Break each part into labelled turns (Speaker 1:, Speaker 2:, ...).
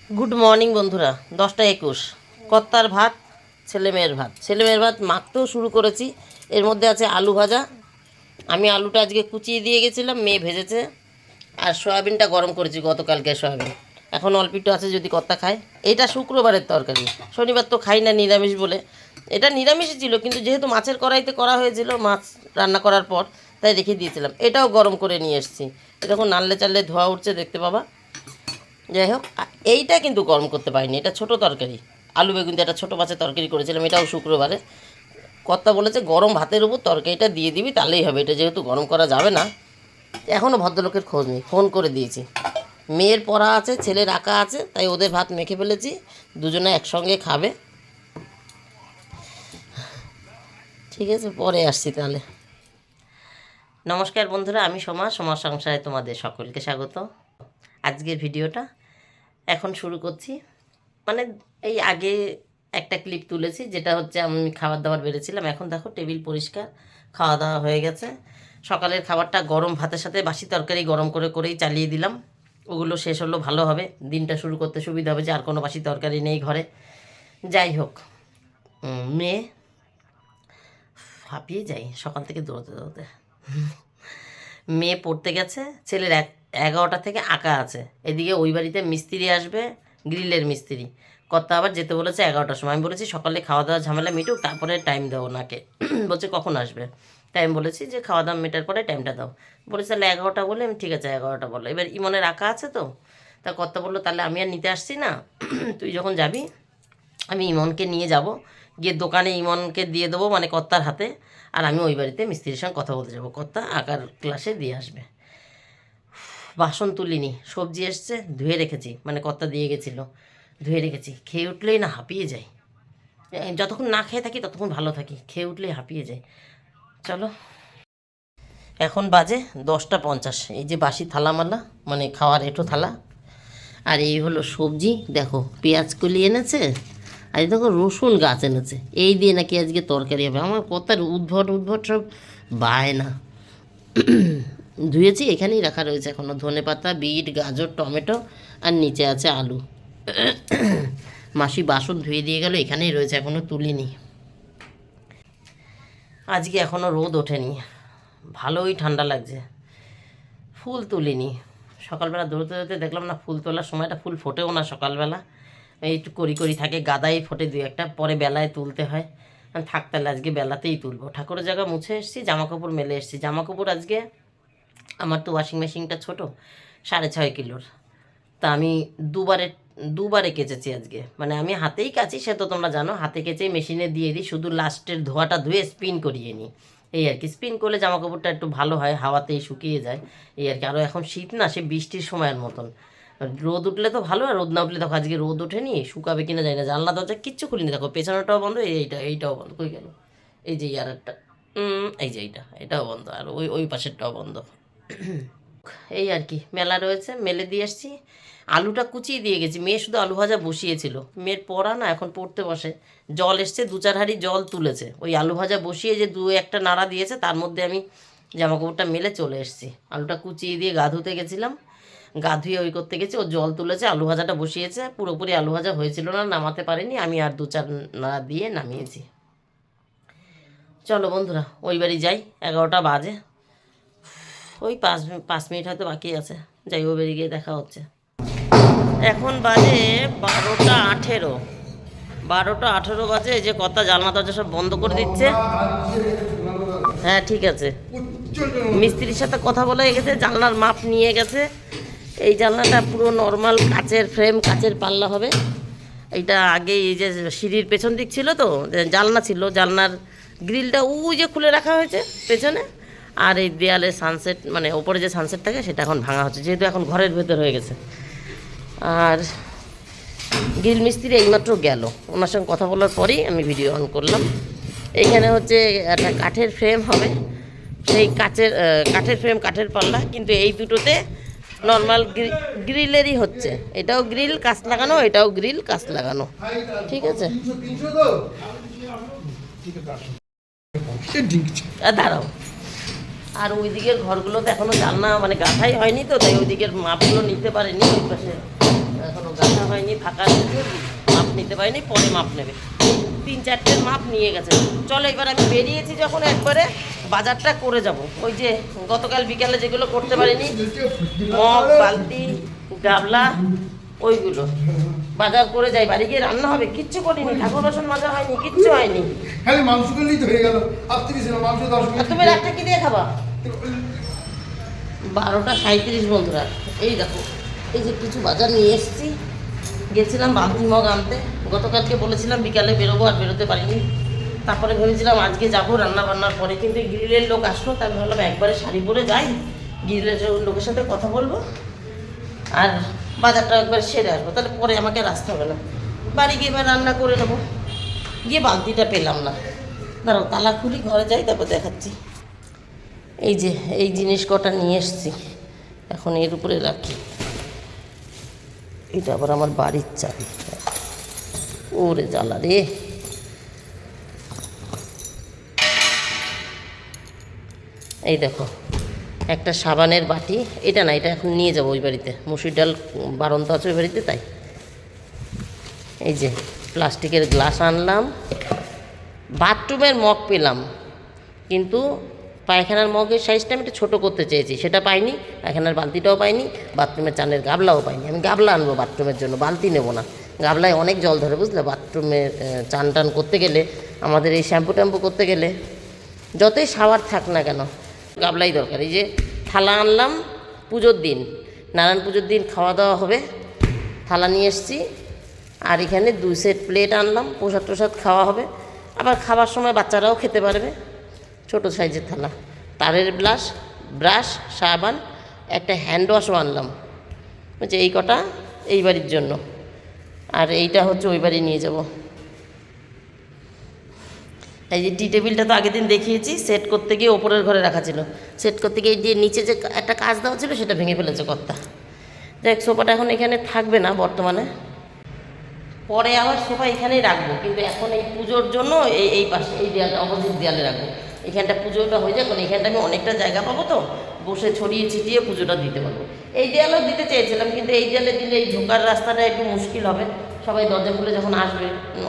Speaker 1: Good morning বন্ধুরা। 10টা 21 কর্তার ভাত, ছেলে মেয়ের ভাত মাখতেও শুরু করেছি। এর মধ্যে আছে আলু ভাজা। আমি আলুটা আজকে কুচিয়ে দিয়ে গেছিলাম, মেয়ে ভেজেছে। আর সয়াবিনটা গরম করেছি, গতকালকে সয়াবিন এখন অল্প একটু আছে, যদি কর্তা খায়। এটা শুক্রবারের তরকারি, শনিবার তো খাই না নিরামিষ বলে। এটা নিরামিষই ছিল, কিন্তু যেহেতু মাছের কড়াইতে করা হয়েছিল মাছ রান্না করার পর, তাই রেখে দিয়েছিলাম। এটাও গরম করে নিয়ে এসেছি। এরকম নাড়লে চাললে ধোয়া উঠছে, দেখতে পাবা। যাই হোক, এইটা কিন্তু গরম করতে পারিনি, এটা ছোট তরকারি। আলু বেগুন দিয়ে একটা ছোটো মাছের তরকারি করেছিলাম, এটাও শুক্রবারে। কর্তা বলেছে গরম ভাতের উপর তরকারিটা দিয়ে দিবি, তাহলেই হবে। এটা যেহেতু গরম করা যাবে না, এখনও ভদ্রলোকের খোঁজ নেই। ফোন করে দিয়েছি। মেয়ের পড়া আছে, ছেলের আঁকা আছে, তাই ওদের ভাত মেখে ফেলেছি, দুজনে একসঙ্গে খাবে। ঠিক আছে, পরে আসছি তাহলে। নমস্কার বন্ধুরা, আমি সোমা সংসারে তোমাদের সকলকে স্বাগত। আজকের ভিডিওটা এখন শুরু করছি। মানে এই আগে একটা ক্লিপ তুলেছি, যেটা হচ্ছে আমি খাবার দাবার বেড়েছিলাম। এখন দেখো টেবিল পরিষ্কার, খাওয়া দাওয়া হয়ে গেছে। সকালের খাবারটা গরম ভাতের সাথে বাসি তরকারি গরম করেই চালিয়ে দিলাম। ওগুলো শেষ হলো ভালো হবে, দিনটা শুরু করতে সুবিধা হবে, যে আর কোনো বাসি তরকারি নেই ঘরে। যাই হোক, মেয়ে হাঁপিয়ে যাই সকাল থেকে দৌড়তে দৌড়তে। মেয়ে পড়তে গেছে, ছেলের 11টা থেকে আঁকা আছে। এদিকে ওই বাড়িতে মিস্ত্রি আসবে, গ্রিলের মিস্ত্রি। কর্তা আবার যেতে বলেছে 11টার সময়। আমি বলেছি সকালে খাওয়া দাওয়া ঝামেলা মিটুক, তারপরে টাইম দাও ওনাকে। বলছে কখন আসবে? তাই আমি বলেছি যে খাওয়া দাওয়া মেটার পরে টাইমটা দাও। বলেছে তাহলে 11টা বলে। আমি ঠিক আছে 11টা বলো। এবার ইমনের আঁকা আছে তো, তা কর্তা বললো তাহলে আমি আর নিতে আসছি না, তুই যখন যাবি আমি ইমনকে নিয়ে যাব, গিয়ে দোকানে ইমনকে দিয়ে দেবো, মানে কর্তার হাতে। আর আমি ওই বাড়িতে মিস্ত্রির সঙ্গে কথা বলতে যাবো, কর্তা আঁকার ক্লাসে দিয়ে আসবে। বাসন তুলিনি, সবজি এসছে ধুয়ে রেখেছি, মানে কর্তা দিয়ে গেছিলো, ধুয়ে রেখেছি। খেয়ে উঠলেই না হাঁপিয়ে যাই। যতক্ষণ না খেয়ে থাকি ততক্ষণ ভালো থাকি, খেয়ে উঠলেই হাঁপিয়ে যাই। চলো, এখন বাজে 10টা 50। এই যে বাসি থালামালা, মানে খাওয়ার এঁটো থালা। আর এই হলো সবজি, দেখো পেঁয়াজ কলি এনেছে, আর এই দেখো রসুন গাছ এনেছে। এই দিয়ে নাকি আজকে তরকারি হবে। আমার কর্তার উদ্ভট সব বায়না। ধুয়েছি, এখানেই রাখা রয়েছে এখনও। ধনেপাতা, বিট, গাজর, টমেটো, আর নিচে আছে আলু। মাসি বাসন ধুয়ে দিয়ে গেল, এখানেই রয়েছে, এখনও তুলিনি। আজকে এখনও রোদ ওঠেনি, ভালোই ঠান্ডা লাগছে। ফুল তুলিনি, সকালবেলা দৌড়তে দৌড়তে দেখলাম না, ফুল তোলার সময়টা ফুল ফোটেও না সকালবেলা, এই একটু করি থাকে, গাদাই ফোটে দু একটা, পরে বেলায় তুলতে হয়। থাক তাহলে আজকে বেলাতেই তুলবো। ঠাকুরের জায়গা মুছে এসেছি, জামাকাপড় মেলে এসেছি। জামাকাপড় আজকে আমার তো ওয়াশিং মেশিনটা ছোটো, 6.5 কিলোর। তা আমি দুবারে কেচেছি আজকে। মানে আমি হাতেই কাচি, সে তো তোমরা জানো, হাতে কেচেই মেশিনে দিয়ে দিই, শুধু লাস্টের ধোয়াটা ধুয়ে স্পিন করিয়ে নিই। এই আর কি, স্পিন করলে জামা কাপড়টা একটু ভালো হয়, হাওয়াতেই শুকিয়ে যায়। এই আর কি। আরও এখন শীত না, সে বৃষ্টির সময়ের মতন। রোদ উঠলে তো ভালো, আর রোদ না উঠলে দেখো আজকে রোদ ওঠেনি, শুকাবে কিনা যায় না। জানলা দরজা কিচ্ছু খুলিনি, দেখো পেছনেরটাও বন্ধ, এইটাও বন্ধ। কই গেল? এই যে আর একটা, এই যে এটাও বন্ধ, আর ওই পাশেরটাও বন্ধ। এই আর কি, মেলা রয়েছে, মেলে দিয়ে এসছি। আলুটা কুচিয়ে দিয়ে গেছি, মেয়ে শুধু আলু ভাজা বসিয়েছিল। মেয়ের পড়া না, এখন পড়তে বসে। জল এসছে, 2-4 হাঁড়ি জল তুলেছে। ওই আলু ভাজা বসিয়ে যে 2-1টা নাড়া দিয়েছে, তার মধ্যে আমি জামা কাপড়টা মেলে চলে এসেছি। আলুটা কুচিয়ে দিয়ে গা ধুতে গেছিলাম, গা ধুয়ে ওই করতে গেছি, ও জল তুলেছে, আলু ভাজাটা বসিয়েছে। পুরোপুরি আলু ভাজা হয়েছিল না, নামাতে পারিনি, আমি আর 2-4 নাড়া দিয়ে নামিয়েছি। চলো বন্ধুরা, ওই বাড়ি যাই, 11টা বাজে। ওই 5 মিনিট হয়তো বাকি আছে, যাই ও বেরিয়ে গিয়ে দেখা হচ্ছে। এখন বাজে 12টা 18। 12টা 18 বাজে। এই যে কর্তা জানলা দরজা সব বন্ধ করে দিচ্ছে। হ্যাঁ ঠিক আছে, মিস্ত্রির সাথে কথা বলে গেছে, জানলার মাপ নিয়ে গেছে। এই জানলাটা পুরো নর্মাল কাচের ফ্রেম, কাচের পাল্লা হবে। এইটা আগে এই যে সিঁড়ির পেছন দিক ছিল তো, জানলা ছিল, জানলার গ্রিলটা ওই যে খুলে রাখা হয়েছে পেছনে। আর এই দেয়ালে সানসেট, মানে ওপরে যে সানসেট থাকে, সেটা এখন ভাঙা হচ্ছে, যেহেতু এখন ঘরের ভেতর হয়ে গেছে। আর গ্রিল মিস্ত্রি এইমাত্র গেল, ওনার সঙ্গে কথা বলার পরেই আমি ভিডিও অন করলাম। এইখানে হচ্ছে একটা কাঠের ফ্রেম হবে, সেই কাঠের ফ্রেম, কাঠের পাল্লা, কিন্তু এই দুটোতে নর্মাল গ্রিলেরই হচ্ছে। এটাও গ্রিল কাঁচ লাগানো, এটাও গ্রিল কাঁচ লাগানো। ঠিক আছে, দাঁড়াও। আর ওই দিকের ঘরগুলোতে এখনও জানলা, মানে গাঁথাই হয়নি তো, তাই ওই দিকের মাপগুলো নিতে পারেনি। ওই পাশে এখনও গাঁথা হয়নি, ফাঁকা রয়েছে, মাপ নিতে পারিনি, পরে মাপ নেবে। 3-4টের মাপ নিয়ে গেছে। চলো এবার আমি বেরিয়েছি যখন একবারে বাজারটা করে যাব। ওই যে গতকাল বিকালে যেগুলো করতে পারিনি, মগ, বালতি, গাবলা, ওইগুলো বাজার করে যাই। বাড়ি গিয়ে রান্না হবে, কিচ্ছু করিনি, ঠাকুর বাসন মাজা হয়নি, কিচ্ছু হয়নি।
Speaker 2: খালি মাংস করলেই তো হয়ে গেল। আর মাংস 10
Speaker 1: আর তুমি রাতটা কি দিয়ে খাবা? 12টা 37 বন্ধুরা। এই দেখো, এই যে কিছু বাজার নিয়ে এসেছি। গেছিলাম বালতি মগ আনতে, গতকালকে বলেছিলাম বিকালে বেরোবো, আর বেরোতে পারিনি। তারপরে ভেবেছিলাম আজকে যাবো রান্না বান্নার পরে, কিন্তু গ্রিলের লোক আসলো, তাই ভাবলাম একবারে শাড়ি পরে যাই, গ্রিলের লোকের সাথে কথা বলবো আর বাজারটা একবার সেরে আসবো, তাহলে পরে আমাকে আর আসতে হবে না। বাড়ি গিয়ে এবার রান্না করে নেবো। গিয়ে বালতিটা পেলাম না, দাঁড়াও তালা খুলি, ঘরে যাই, তারপর দেখাচ্ছি। এই যে এই জিনিস কটা নিয়ে এসছি, এখন এর উপরে রাখি। এটা আবার আমার বাড়ির চাবি, ওরে জ্বালা রে। এই দেখো একটা সাবানের বাটি, এটা না, এটা এখন নিয়ে যাবো ওই বাড়িতে, মুসুর ডাল বারন্ত আছে ওই বাড়িতে, তাই। এই যে প্লাস্টিকের গ্লাস আনলাম। বাথরুমের মগ পেলাম, কিন্তু পায়খানার মগের সাইজটা আমি একটু ছোটো করতে চেয়েছি, সেটা পাইনি। পায়খানার বালতিটাও পাইনি, বাথরুমের চানের গাবলাও পাইনি। আমি গাবলা আনবো বাথরুমের জন্য, বালতি নেবো না। গাবলায় অনেক জল ধরে, বুঝলে, বাথরুমে চান টান করতে গেলে, আমাদের এই শ্যাম্পু ট্যাম্পু করতে গেলে, যতই শাওয়ার থাক না কেন গাবলাই দরকার। এই যে থালা আনলাম, পুজোর দিন, নারায়ণ পুজোর দিন খাওয়া দাওয়া হবে, থালা নিয়ে এসেছি। আর এখানে 2 সেট প্লেট আনলাম, প্রসাদ টোসাদ খাওয়া হবে, আবার খাবার সময় বাচ্চারাও খেতে পারবে। ছোটো সাইজের থালা, তারের ব্রাশ, সাবান, একটা হ্যান্ড ওয়াশও আনলাম। হচ্ছে এই কটা এই বাড়ির জন্য, আর এইটা হচ্ছে ওই বাড়ি নিয়ে যাব। এই যে টি টেবিলটা তো আগের দিন দেখিয়েছি, সেট করতে গিয়ে ওপরের ঘরে রাখা ছিল, সেট করতে গিয়ে যে নিচে যে একটা কাজ দেওয়া ছিল সেটা ভেঙে ফেলেছে কর্তা। দেখ, সোফাটা এখন এখানে থাকবে না বর্তমানে, পরে আবার সোফা এখানেই রাখবো, কিন্তু এখন এই পুজোর জন্য এই পাশে এই দেয়ালটা, অপোজিট দেয়ালে রাখবো। এখানটা পুজোটা হয়ে যায়, কারণ এখানটা আমি অনেকটা জায়গা পাবো, তো বসে ছড়িয়ে ছিটিয়ে পুজোটা দিতে পারবো। এই দেয়ালেও দিতে চেয়েছিলাম, কিন্তু এই দেয়ালে দিলে এই ঢোকার রাস্তাটা একটু মুশকিল হবে, সবাই দরজা খুলে যখন আসবে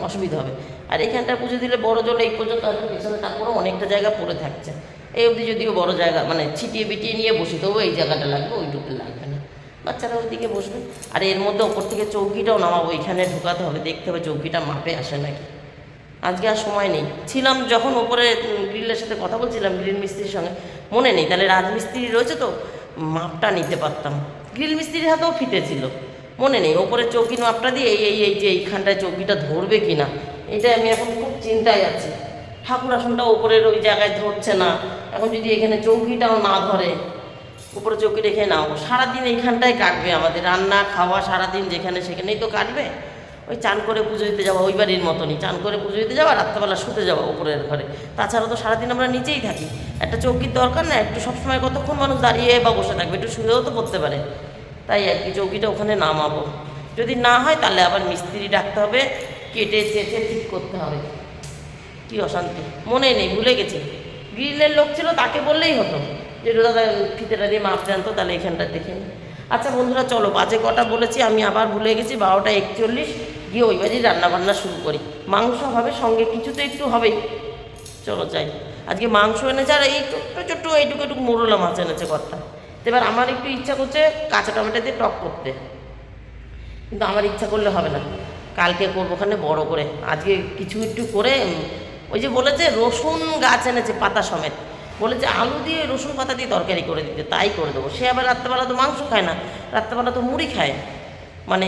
Speaker 1: অসুবিধা হবে। আর এখানটা পুজো দিলে বড় জল এই পর্যন্ত আসবে, পেছনে তারপরেও অনেকটা জায়গা পড়ে থাকছে। এই অবধি যদিও বড় জায়গা, মানে ছিটিয়ে বিটিয়ে নিয়ে বসি, তবু এই জায়গাটা লাগবে, ওইটুকু লাগবে না, বাচ্চারা ওইদিকে বসবে। আর এর মধ্যে ওপর থেকে চৌকিটাও নামাবো, এখানে ঢোকাতে হবে, দেখতে হবে চৌকিটা মাপে আসে নাকি। আজকে আর সময় নেই, ছিলাম যখন ওপরে গ্রিলের সাথে কথা বলছিলাম, গ্রিল মিস্ত্রির সঙ্গে, মনে নেই, তাহলে রাজমিস্ত্রি রয়েছে তো মাপটা নিতে পারতাম। গ্রিল মিস্ত্রির হাতেও ফিতে ছিল, মনে নেই। ওপরে চৌকির মাপটা দিয়ে এই যে এইখানটায় চৌকিটা ধরবে কি না, এটা আমি এখন খুব চিন্তায় আছি। ঠাকুর আসনটা ওপরের ওই জায়গায় ধরছে না, এখন যদি এখানে চৌকিটাও না ধরে, উপরে চৌকি রেখে নাও, সারাদিন এইখানটায় কাটবে আমাদের, রান্না খাওয়া সারাদিন যেখানে সেখানেই তো কাটবে। ওই চান করে পুজো দিতে যাওয়া, ওই বাড়ির মতনই চান করে পুজো দিতে যাওয়া, রাত্রেবেলা শুতে যাওয়া উপরের ঘরে। তাছাড়া তো সারাদিন আমরা নিচেই থাকি, একটা চৌকির দরকার না, একটু সবসময় কতক্ষণ মানুষ দাঁড়িয়ে বা বসে থাকবে, একটু শুয়েও তো পড়তে পারে। তাই আর কি চৌকিটা ওখানে নামাবো, যদি না হয় তাহলে আবার মিস্ত্রি ডাকতে হবে, কেটে চেঁচে ঠিক করতে হবে। কি অশান্তি, মনে নেই, ভুলে গেছি। গ্রিলের লোক ছিল, তাকে বললেই হতো যে দাদা ফিতেটা দিয়ে মাপ দেন তো, তাহলে এখানটা দেখে নিই। আচ্ছা বন্ধুরা, চলো, বাজে কটা বলেছি আমি আবার ভুলে গেছি, 12টা 41, গিয়ে ওই বাড়ি রান্নাবান্না শুরু করি। মাংস হবে সঙ্গে, কিছু তো একটু হবেই। চলো যাই। আজকে মাংস এনেছে, আর এই ছোট্ট এইটুকু মোরলা মাছ এনেছে কর্তা। এবার আমার একটু ইচ্ছা করছে কাঁচা টমেটো দিয়ে টক করতে, কিন্তু আমার ইচ্ছা করলে হবে না, কালকে করবো ওখানে বড় করে। আজকে কিছু একটু করে, ওই যে বলেছে রসুন গাছ এনেছে পাতা সমেত, বলেছে আলু দিয়ে রসুন পাতা দিয়ে তরকারি করে দিতে, তাই করে দেবো। সে আবার রাত্রেবেলা তো মাংস খায় না, রাত্রেবেলা তো মুড়ি খায়, মানে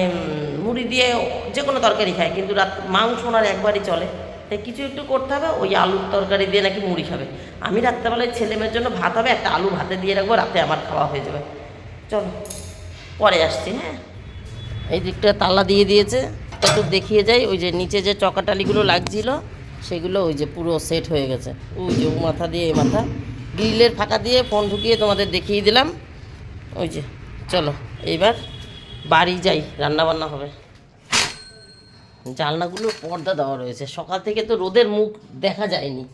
Speaker 1: মুড়ি দিয়ে যে কোনো তরকারি খায়, কিন্তু মাংস ওনার একবারই চলে, তাই কিছু একটু করতে হবে। ওই আলুর তরকারি দিয়ে নাকি মুড়ি খাবে। আমি রাত্রেবেলায় ছেলেমেয়ের জন্য ভাত হবে, একটা আলু ভাতে দিয়ে রাখবো, রাতে আমার খাওয়া হয়ে যাবে। চলো পরে আসছি। হ্যাঁ, এই দিকটা তালা দিয়ে দিয়েছে, একটু দেখিয়ে যাই। ওই যে নিচে যে চকাটালিগুলো লাগছিল সেগুলো ওই যে পুরো সেট হয়ে গেছে, ওই যে মাথা দিয়ে এই মাথা, গ্রিলের ফাঁকা দিয়ে ফোন ঢুকিয়ে তোমাদের দেখিয়ে দিলাম। ওই যে চলো এইবার বাড়ি যাই, রান্নাবান্না হবে। জানলাগুলো পর্দা দেওয়া রয়েছে, সকাল থেকে তো রোদের মুখ দেখা যায়নি।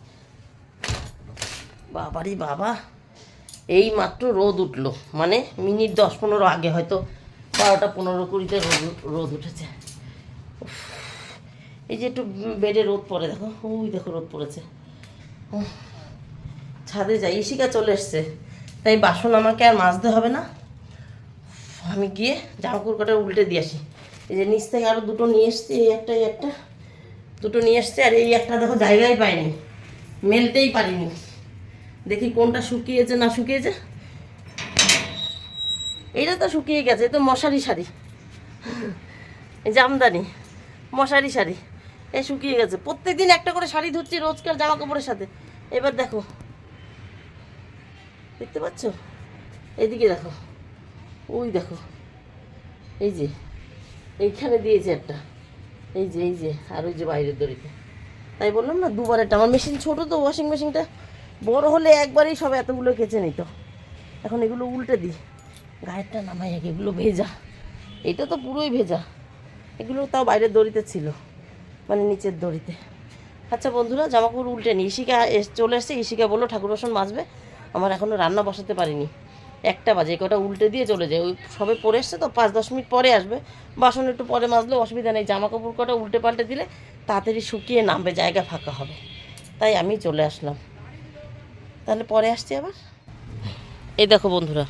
Speaker 1: বাবারি বাবা, এই মাত্র রোদ উঠলো, মানে মিনিট 10-15 আগে হয়তো 12:15-20 রোদ উঠেছে। উফ, এই যে একটু বেডে রোদ পড়ে, দেখো ওই দেখো রোদ পড়েছে। ছাদে যাই, ইশিকা চলে এসছে, তাই বাসন আমাকে আর মাজতে হবে না। আমি গিয়ে জামাকাপড় কটা উল্টে দিয়ে আসি। এই যে নিচ থেকে আরও দুটো নিয়ে এসছি, এই একটা দুটো নিয়ে এসছে, আর এই একটা দেখো জায়গায় পাইনি, মেলতেই পারিনি। দেখি কোনটা শুকিয়েছে না শুকিয়েছে। এইটা তো শুকিয়ে গেছে, এ তো মশারি শাড়ি, এই জামদানি মশারি শাড়ি, এ শুকিয়ে গেছে। প্রত্যেকদিন একটা করে শাড়ি ধুচ্ছি রোজকার জামা কাপড়ের সাথে। এবার দেখো, দেখতে পাচ্ছ, এইদিকে দেখো, ওই দেখো, এই যে এইখানে দিয়েছে একটা, এই যে আর ওই যে বাইরের দড়িতে। তাই বললাম না দুবার একটা, আমার মেশিন ছোটো তো, ওয়াশিং মেশিনটা বড় হলে একবারেই সব এতগুলো কেচে নিত। এখন এগুলো উল্টে দিই, গায়েরটা নামাই আগে, এগুলো ভেজা, এটা তো পুরোই ভেজা, এগুলো তাও বাইরের দড়িতে ছিল, মানে নিচের দড়িতে। আচ্ছা বন্ধুরা, জামাকাপড় উল্টে নিই। ইশিকা চলে এসছে, ইশিকা বললো ঠাকুর বাসন মাজবে, আমার এখনও রান্না বসাতে পারিনি, 1টা বাজে। কটা উল্টে দিয়ে চলে যায়, ওই সবে পরে এসছে তো, 5-10 মিনিট পরে আসবে। বাসন একটু পরে মাজলেও অসুবিধা নেই, জামাকাপড় কটা উল্টে পাল্টে দিলে তাড়াতাড়ি শুকিয়ে নামবে, জায়গা ফাঁকা হবে। তাই আমি চলে আসলাম, তাহলে পরে আসছি আবার। এই দেখো বন্ধুরা,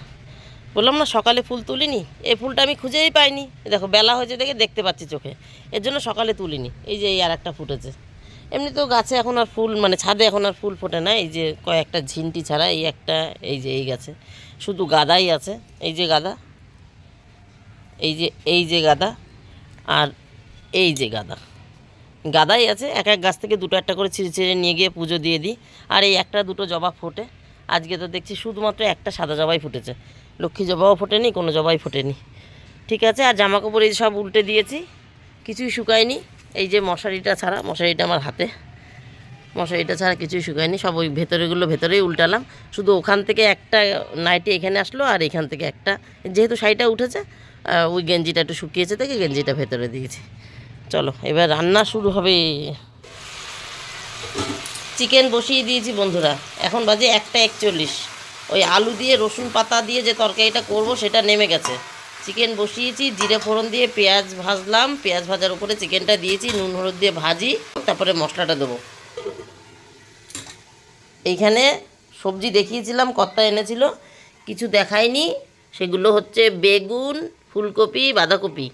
Speaker 1: বললাম না সকালে ফুল তুলিনি, এই ফুলটা আমি খুঁজেই পাইনি। এই দেখো বেলা হয়েছে দেখে দেখতে পাচ্ছি চোখে, এর জন্য সকালে তুলিনি। এই যে এই আর একটা ফুটেছে। এমনি তো গাছে এখন আর ফুল, মানে ছাদে এখন আর ফুল ফোটে না, এই যে কয়েকটা ঝিনটি ছাড়া এই একটা, এই যে এই গাছে শুধু গাদাই আছে। এই যে গাদা, এই যে গাদা, আর এই যে গাদা, গাদাই আছে। এক এক গাছ থেকে 2-1 করে ছিঁড়ে নিয়ে গিয়ে পুজো দিয়ে দিই। আর এই 1-2 জবা ফোটে। আজকে তো দেখছি শুধুমাত্র একটা সাদা জবাই ফুটেছে, লক্ষ্মী জবাও ফোটেনি, কোনো জবাই ফোটেনি। ঠিক আছে, আর জামা কাপড় এই সব উল্টে দিয়েছি, কিছুই শুকায়নি। এই যে মশারিটা ছাড়া, মশারিটা আমার হাতে, মশারিটা ছাড়া কিছুই শুকায়নি, সব ওই ভেতরেগুলো ভেতরেই উল্টালাম। শুধু ওখান থেকে একটা নাইটি এখানে আসলো, আর এখান থেকে একটা, যেহেতু শাড়িটা উঠেছে, ওই গেঞ্জিটা একটু শুকিয়েছে থেকে গেঞ্জিটা ভেতরে দিয়েছি। চলো এবার রান্না শুরু হবে। চিকেন বসিয়ে দিয়েছি বন্ধুরা, এখন বাজে 1:41। ওই আলু দিয়ে রসুন পাতা দিয়ে যে তরকারিটা করব সেটা নেমে গেছে। চিকেন বসিয়েছি, জিরে ফোড়ন দিয়ে পেঁয়াজ ভাজলাম, পেঁয়াজ ভাজার উপরে চিকেনটা দিয়েছি, নুন হলুদ দিয়ে ভাজি, তারপরে মশলাটা দেবো। এইখানে সবজি দেখিয়েছিলাম, কর্তা এনেছিল, কিছু দেখায়নি। সেগুলো হচ্ছে বেগুন, ফুলকপি, বাঁধাকপি,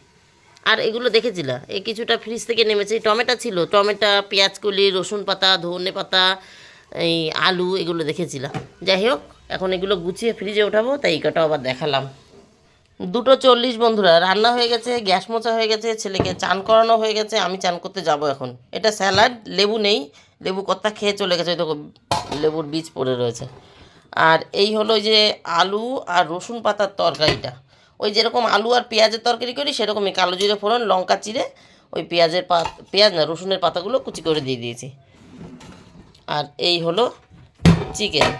Speaker 1: আর এগুলো দেখেছিলাম এই কিছুটা ফ্রিজ থেকে নেমেছে। টমেটো ছিল, টমেটো, পেঁয়াজকলি, রসুন পাতা, ধনে পাতা, এই আলু, এগুলো দেখেছিলাম। যাই হোক, এখন এগুলো গুছিয়ে ফ্রিজে ওঠাবো, তাই এই কটা আবার দেখালাম। 2:40 বন্ধুরা, রান্না হয়ে গেছে, গ্যাস মোছা হয়ে গেছে, ছেলেকে চান করানো হয়ে গেছে, আমি চান করতে যাব এখন। এটা স্যালাড, লেবু নেই, লেবু কর্তা খেয়ে চলে গেছে, দেখো লেবুর বীজ পড়ে রয়েছে। আর এই হলো যে আলু আর রসুন পাতার তরকারিটা, ওই যেরকম আলু আর পেঁয়াজের তরকারি করি সেরকমই, কালো জিরে ফোড়ন, লঙ্কা চিড়ে, ওই পেঁয়াজ না রসুনের পাতাগুলো কুচি করে দিয়ে দিয়েছি। আর এই হলো চিকেন,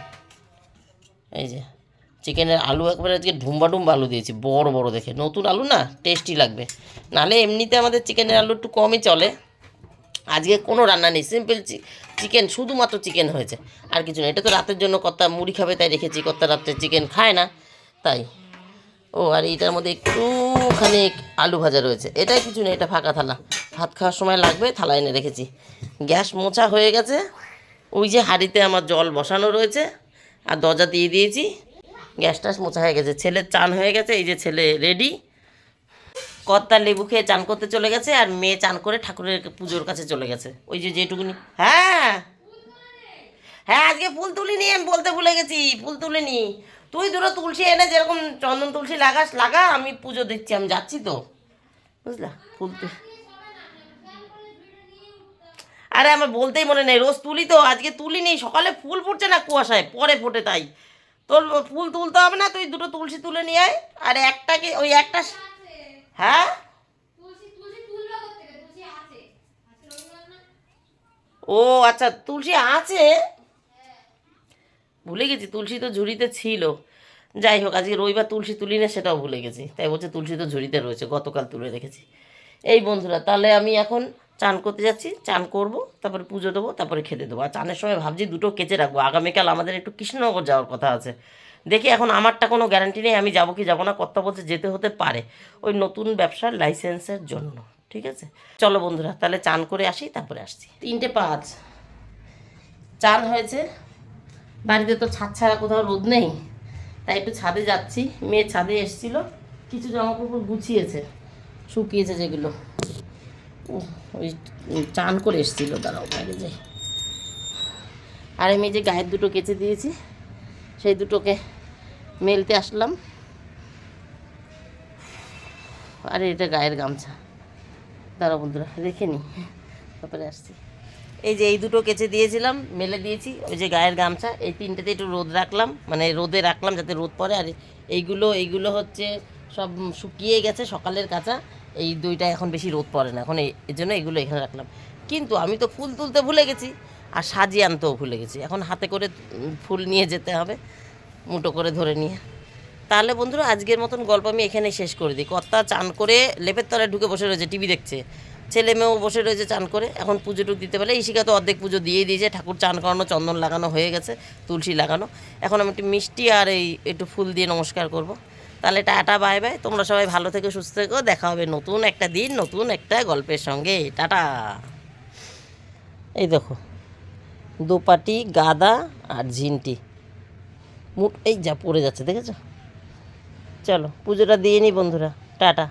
Speaker 1: এই যে চিকেনের আলু একবারে আজকে ডুম্বা আলু দিয়েছি, বড় বড় দেখে, নতুন আলু না, টেস্টি লাগবে। নাহলে এমনিতে আমাদের চিকেনের আলু একটু কমই চলে। আজকে কোনো রান্না নেই, সিম্পল চিকেন, শুধুমাত্র চিকেন হয়েছে, আর কিছু না। এটা তো রাতের জন্য কর্তা মুড়ি খাবে তাই রেখেছি, কর্তা রাত্রে চিকেন খায় না তাই। ও আর এইটার মধ্যে একটুখানি আলু ভাজা রয়েছে, এটাই কিছু নেই, এটা ফাঁকা থালা, ভাত খাওয়ার সময় লাগবে, থালা এনে রেখেছি। গ্যাস মোছা হয়ে গেছে, ওই যে হাঁড়িতে আমার জল বসানো রয়েছে, আর দরজা দিয়ে দিয়েছি। গ্যাস টাস মোছা হয়ে গেছে, ছেলের চান হয়ে গেছে, এই যে ছেলে রেডি। কর্তা লেবু খেয়ে চান করতে চলে গেছে, আর মেয়ে চান করে ঠাকুরের পুজোর কাছে চলে গেছে, ওই যে যেটুকুনি। হ্যাঁ হ্যাঁ, আজকে ফুল তুলিনি, আমি বলতে ভুলে গেছি, ফুল তুলিনি। তুই দুটো তুলসী এনে যেরকম চন্দন তুলসী লাগাস লাগা, আমি পুজো দিচ্ছি, আমি যাচ্ছি তো, বুঝলা। আরে আমার বলতেই মনে নেই, রোজ তুলি তো, আজকে তুলিনি। সকালে ফুল ফুটছে না কুয়াশায়, পরে ফোটে, তাই তোর ফুল তুলতে হবে না, তুই দুটো তুলসী তুলে নিয়ে আয়। আর একটাকে ওই একটা, হ্যাঁ ও আচ্ছা, তুলসী আছে, ভুলে গেছি, তুলসী তো ঝুড়িতে ছিল। যাই হোক, আজকে রবিবার তুলসী তুলি না সেটাও ভুলে গেছি, তাই বলছে তুলসী তো ঝুড়িতে রয়েছে, গতকাল তুলে রেখেছি। এই বন্ধুরা, তাহলে আমি এখন চান করতে যাচ্ছি, চান করব, তারপরে পুজো দেবো, তারপরে খেতে দেবো। আর চানের সময় ভাবছি দুটো কেচে রাখবো, আগামীকাল আমাদের একটু কৃষ্ণনগর যাওয়ার কথা আছে, দেখি এখন আমারটা কোনো গ্যারান্টি নেই আমি যাবো কি যাবো না, কর্তা বলছে যেতে হতে পারে ওই নতুন ব্যবসার লাইসেন্সের জন্য। ঠিক আছে, চলো বন্ধুরা তাহলে চান করে আসি, তারপরে আসছি। 3:05 চান হয়েছে, বাড়িতে তো ছাদ ছাড়া কোথাও রোদ নেই, তাই একটু ছাদে যাচ্ছি। মেয়ে ছাদে এসেছিলো, কিছু জামা কাপড় গুছিয়েছে, শুকিয়েছে যেগুলো, ওই চান করে এসেছিলো। দাঁড়াও বাইরে যাই। আর আমি যে গায়ের দুটো কেচে দিয়েছি সেই দুটোকে মেলতে আসলাম। আরে এটা গায়ের গামছা, দাঁড়াও বন্ধুরা রেখে নি, তারপরে আসছি। এই যে এই দুটো কেচে দিয়েছিলাম, মেলে দিয়েছি। ওই যে গায়ের গামছা, এই তিনটেতে একটু রোদ রাখলাম, মানে রোদে রাখলাম যাতে রোদ পড়ে। আর এইগুলো হচ্ছে সব শুকিয়ে গেছে সকালের কাঁচা, এই দুইটা এখন বেশি রোদ পড়ে না এখন, এই জন্য এইগুলো এখানে রাখলাম। কিন্তু আমি তো ফুল তুলতে ভুলে গেছি আর সাজিয়ে আনতেও ভুলে গেছি। এখন হাতে করে ফুল নিয়ে যেতে হবে, মুঠো করে ধরে নিয়ে। তাহলে বন্ধুরা আজকের মতন গল্প আমি এখানেই শেষ করে দিই। কর্তা চান করে লেপের তলায় ঢুকে বসে রয়েছে, টিভি দেখছে, ছেলে মেয়েও বসে রয়েছে চান করে। এখন পুজো টুক দিতে পারলে, ইশিকা তো অর্ধেক পুজো দিয়ে দিয়েছে, ঠাকুর চান করানো, চন্দন লাগানো হয়ে গেছে, তুলসী লাগানো। এখন আমি একটু মিষ্টি আর এই একটু ফুল দিয়ে নমস্কার করব। তাহলে টাটা বাই বাই, তোমরা সবাই ভালো থেকো, সুস্থ থেকো, দেখা হবে নতুন একটা দিন নতুন একটা গল্পের সঙ্গে। টাটা। এই দেখো দোপাটি, গাদা আর ঝিনটি মুঠ এই যা পড়ে যাচ্ছে দেখেছো। চলো পুজোটা দিয়ে নিই বন্ধুরা, টাটা।